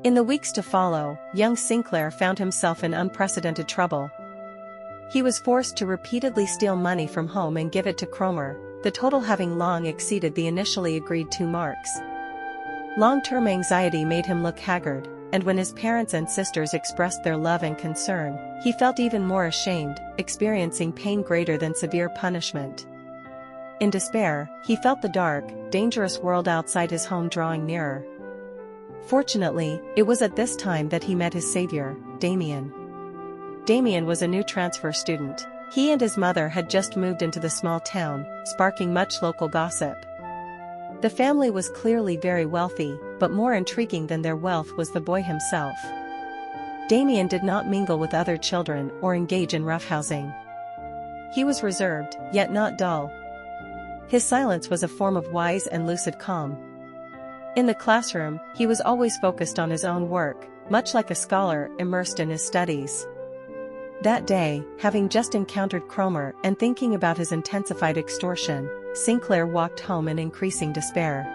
In the weeks to follow, young Sinclair found himself in unprecedented trouble. He was forced to repeatedly steal money from home and give it to Cromer, the total having long exceeded the initially agreed 2 marks. Long-term anxiety made him look haggard, and when his parents and sisters expressed their love and concern, he felt even more ashamed, experiencing pain greater than severe punishment. In despair, he felt the dark, dangerous world outside his home drawing nearer. Fortunately, it was at this time that he met his savior, Demian. Demian was a new transfer student. He and his mother had just moved into the small town, sparking much local gossip. The family was clearly very wealthy, but more intriguing than their wealth was the boy himself. Demian did not mingle with other children or engage in roughhousing. He was reserved, yet not dull. His silence was a form of wise and lucid calm. In the classroom, he was always focused on his own work, much like a scholar immersed in his studies. That day, having just encountered Cromer and thinking about his intensified extortion, Sinclair walked home in increasing despair.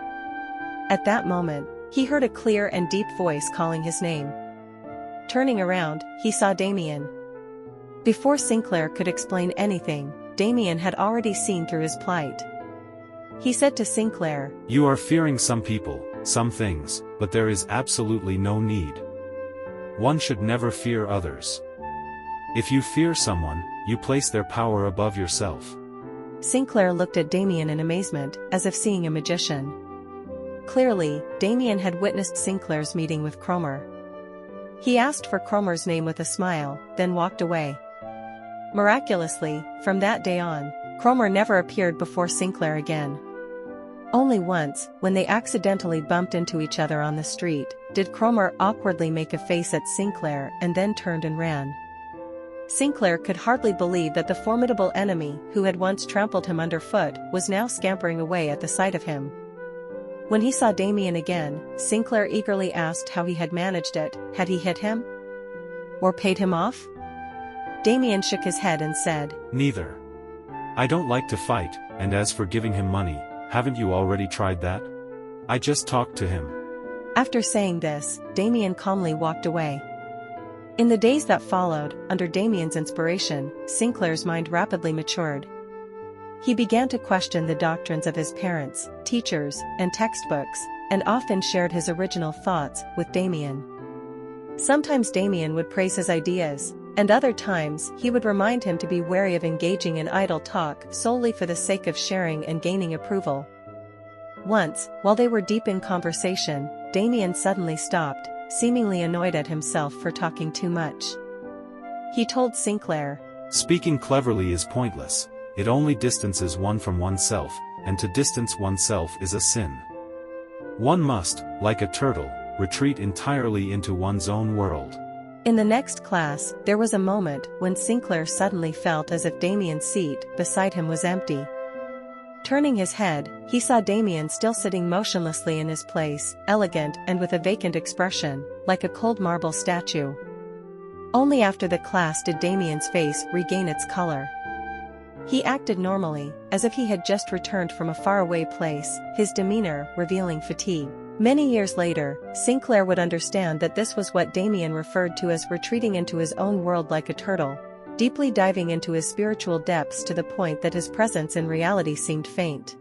At that moment, he heard a clear and deep voice calling his name. Turning around, he saw Demian. Before Sinclair could explain anything, Demian had already seen through his plight. He said to Sinclair, "You are fearing some people, some things, but there is absolutely no need. One should never fear others. If you fear someone, you place their power above yourself." Sinclair looked at Demian in amazement, as if seeing a magician. Clearly, Demian had witnessed Sinclair's meeting with Cromer. He asked for Cromer's name with a smile, then walked away. Miraculously, from that day on, Cromer never appeared before Sinclair again. Only once, when they accidentally bumped into each other on the street, did Cromer awkwardly make a face at Sinclair and then turned and ran. Sinclair could hardly believe that the formidable enemy who had once trampled him underfoot was now scampering away at the sight of him. When he saw Demian again, Sinclair eagerly asked how he had managed it. Had he hit him? Or paid him off? Demian shook his head and said, "Neither. I don't like to fight, and as for giving him money, haven't you already tried that? I just talked to him." After saying this, Demian calmly walked away. In the days that followed, under Demian's inspiration, Sinclair's mind rapidly matured. He began to question the doctrines of his parents, teachers, and textbooks, and often shared his original thoughts with Demian. Sometimes Demian would praise his ideas, and other times he would remind him to be wary of engaging in idle talk solely for the sake of sharing and gaining approval. Once, while they were deep in conversation, Demian suddenly stopped, seemingly annoyed at himself for talking too much. He told Sinclair, "Speaking cleverly is pointless. It only distances one from oneself, and to distance oneself is a sin. One must, like a turtle, retreat entirely into one's own world." In the next class, there was a moment when Sinclair suddenly felt as if Demian's seat beside him was empty. Turning his head, he saw Demian still sitting motionlessly in his place, elegant and with a vacant expression, like a cold marble statue. Only after the class did Demian's face regain its color. He acted normally, as if he had just returned from a faraway place, his demeanor revealing fatigue. Many years later, Sinclair would understand that this was what Demian referred to as retreating into his own world like a turtle, deeply diving into his spiritual depths to the point that his presence in reality seemed faint.